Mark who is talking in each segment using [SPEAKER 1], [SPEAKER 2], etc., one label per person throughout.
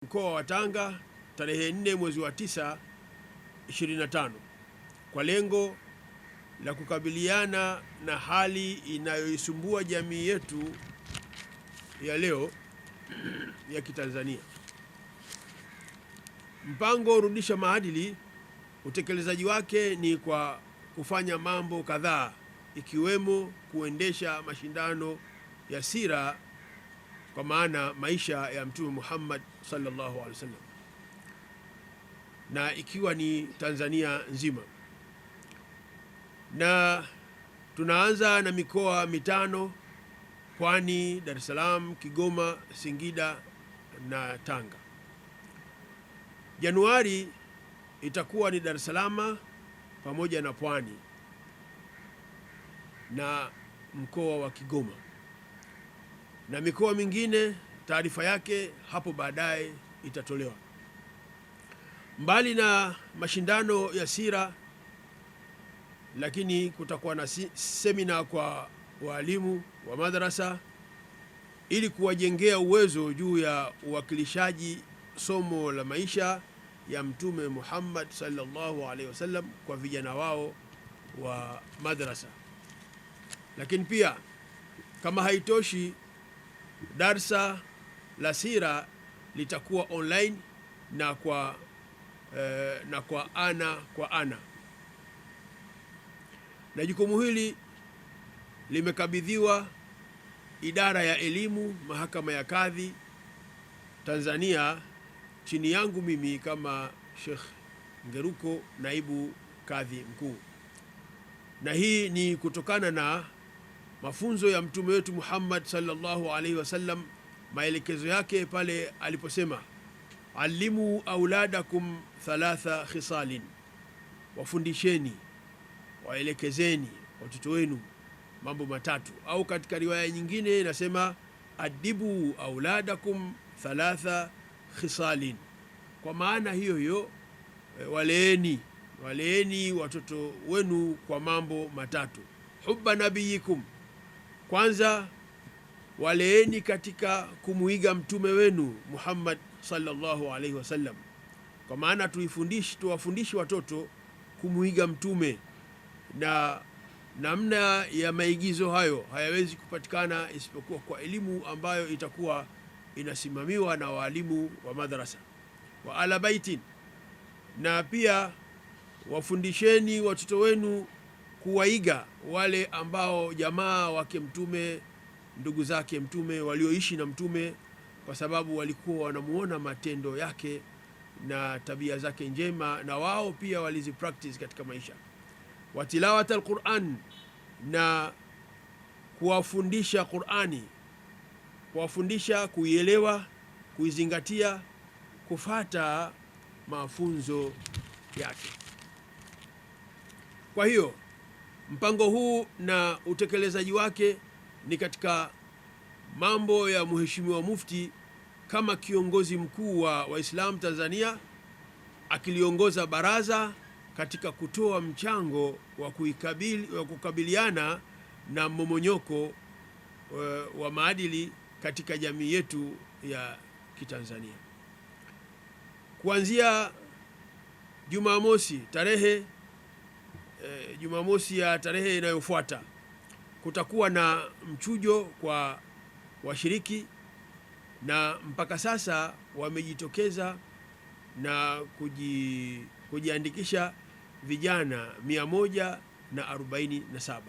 [SPEAKER 1] Mkoa wa Tanga tarehe 4 mwezi wa 9 25 kwa lengo la kukabiliana na hali inayoisumbua jamii yetu ya leo ya Kitanzania. Mpango Rudisha Maadili, utekelezaji wake ni kwa kufanya mambo kadhaa, ikiwemo kuendesha mashindano ya sira, kwa maana maisha ya Mtume Muhammad sallallahu alaihi wasallam, na ikiwa ni Tanzania nzima, na tunaanza na mikoa mitano: Pwani, Dar es Salaam, Kigoma, Singida na Tanga. Januari itakuwa ni Dar es Salaam pamoja na Pwani na mkoa wa Kigoma, na mikoa mingine taarifa yake hapo baadaye itatolewa. Mbali na mashindano ya sira, lakini kutakuwa na semina kwa walimu wa madrasa ili kuwajengea uwezo juu ya uwakilishaji somo la maisha ya Mtume Muhammad sallallahu alaihi wasallam kwa vijana wao wa madrasa. Lakini pia kama haitoshi, darsa la sira litakuwa online na kwa ana kwa ana, na jukumu hili limekabidhiwa Idara ya Elimu, Mahakama ya Kadhi Tanzania, chini yangu mimi kama Sheikh Ngeruko, naibu kadhi mkuu. Na hii ni kutokana na mafunzo ya mtume wetu Muhammad sallallahu alaihi wasallam, maelekezo yake pale aliposema, alimu auladakum thalatha khisalin, wafundisheni, waelekezeni watoto wenu mambo matatu. Au katika riwaya nyingine inasema adibu auladakum thalatha khisalin, kwa maana hiyo hiyo, waleeni watoto wenu kwa mambo matatu. Hubba nabiyikum, kwanza waleeni katika kumuiga mtume wenu Muhammad sallallahu alaihi wasallam, kwa maana tuwafundishe watoto kumuiga mtume, na namna ya maigizo hayo hayawezi kupatikana isipokuwa kwa elimu ambayo itakuwa inasimamiwa na walimu wa madrasa. Wa ala baitin, na pia wafundisheni watoto wenu kuwaiga wale ambao jamaa wake mtume, ndugu zake mtume, walioishi na mtume, kwa sababu walikuwa wanamuona matendo yake na tabia zake njema, na wao pia walizi practice katika maisha. Wa tilawat alquran, na kuwafundisha Qurani, kuwafundisha kuielewa, kuizingatia, kufata mafunzo yake. Kwa hiyo mpango huu na utekelezaji wake ni katika mambo ya Mheshimiwa Mufti kama kiongozi mkuu wa Waislamu Tanzania, akiliongoza baraza katika kutoa mchango wa kukabiliana na mmomonyoko wa maadili katika jamii yetu ya Kitanzania. Kuanzia Jumamosi ya tarehe inayofuata kutakuwa na mchujo kwa washiriki, na mpaka sasa wamejitokeza na kujiandikisha vijana 147.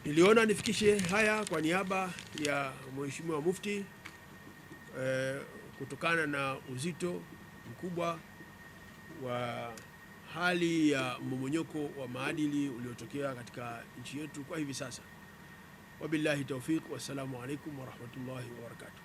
[SPEAKER 1] Niliona nifikishe haya kwa niaba ya Mheshimiwa Mufti kutokana na uzito mkubwa wa hali ya mmomonyoko wa maadili uliotokea katika nchi yetu kwa hivi sasa. Wabillahi tawfiq, wassalamu alaikum warahmatullahi wabarakatuh.